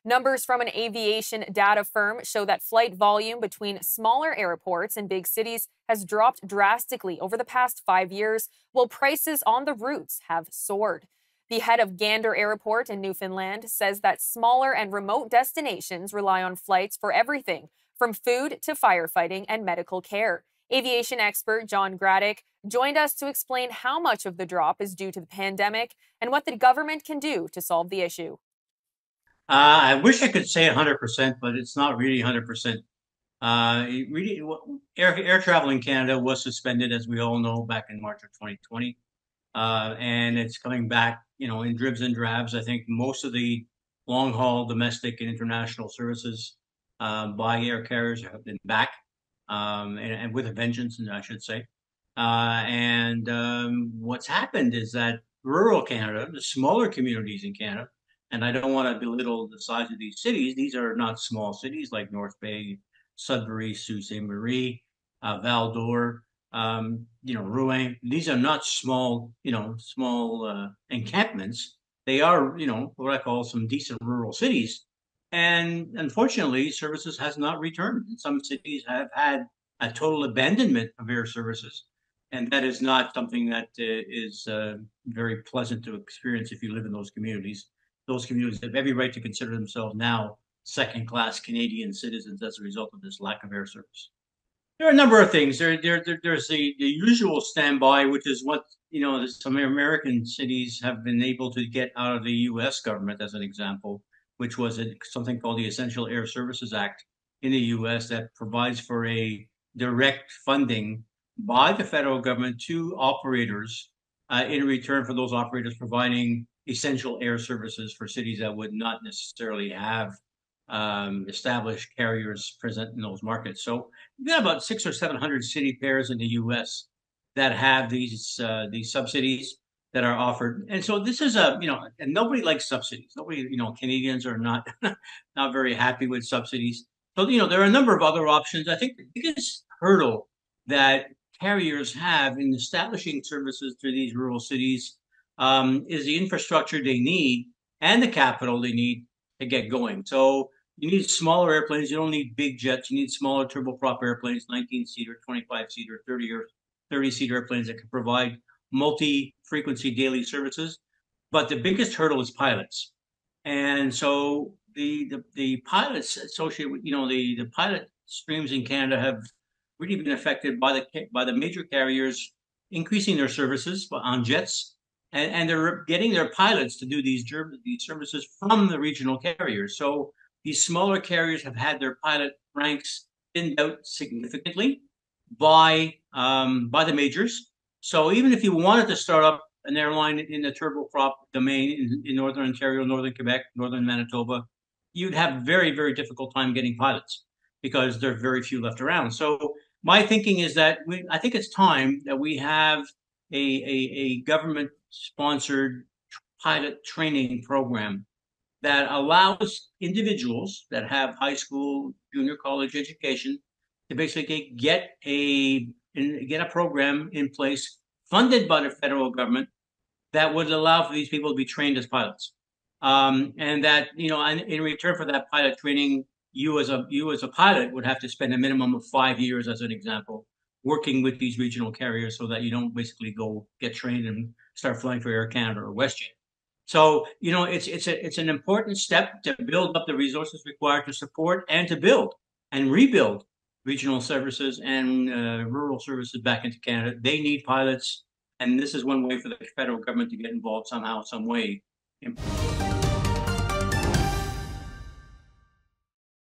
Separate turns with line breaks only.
Numbers from an aviation data firm show that flight volume between smaller airports and big cities has dropped drastically over the past 5 years, while prices on the routes have soared. The head of Gander Airport in Newfoundland says that smaller and remote destinations rely on flights for everything, from food to firefighting and medical care. Aviation expert John Gradek joined us to explain how much of the drop is due to the pandemic and what the government can do to solve the issue.
I wish I could say 100%, but it's not really 100%. Really, air travel in Canada was suspended, as we all know, back in March of 2020, and it's coming back, in dribs and drabs. I think most of the long-haul domestic and international services by air carriers have been back, and with a vengeance, I should say. What's happened is that rural Canada, the smaller communities in Canada, and I don't want to belittle the size of these cities. These are not small cities like North Bay, Sudbury, Sault Ste. Marie, Val d'Or, Rouen. These are not small, small encampments. They are, what I call some decent rural cities. And unfortunately, services has not returned. Some cities have had a total abandonment of air services. And that is not something that is very pleasant to experience if you live in those communities. Those communities have every right to consider themselves now second-class Canadian citizens as a result of this lack of air service. There are a number of things. There's the usual standby, which is what some American cities have been able to get out of the U.S. government, as an example, which was something called the Essential Air Services Act in the U.S. that provides for a direct funding by the federal government to operators in return for those operators providing essential air services for cities that would not necessarily have established carriers present in those markets. So we've got about 600 or 700 city pairs in the U.S. that have these subsidies that are offered. And so this is and nobody likes subsidies. Nobody, Canadians are not not very happy with subsidies. So there are a number of other options. I think the biggest hurdle that carriers have in establishing services to these rural cities is the infrastructure they need and the capital they need to get going. So you need smaller airplanes. You don't need big jets. You need smaller turboprop airplanes, 19-seater, 25-seater, 30-seater airplanes that can provide multi-frequency daily services. But the biggest hurdle is pilots. And so the pilots associated with, the pilot streams in Canada have really been affected by the major carriers increasing their services on jets, and they're getting their pilots to do these services from the regional carriers. So these smaller carriers have had their pilot ranks thinned out significantly by the majors. So even if you wanted to start up an airline in the turboprop domain in Northern Ontario, Northern Quebec, Northern Manitoba, you'd have very, very difficult time getting pilots because there are very few left around. So my thinking is that I think it's time that we have a government-sponsored pilot training program that allows individuals that have high school, junior college education to basically get a program in place funded by the federal government that would allow for these people to be trained as pilots. And that, and in return for that pilot training, you as a pilot would have to spend a minimum of 5 years, as an example, working with these regional carriers so that you don't basically go get trained and start flying for Air Canada or WestJet. So, it's an important step to build up the resources required to support and to build and rebuild regional services and rural services back into Canada. They need pilots, and this is one way for the federal government to get involved somehow, some way.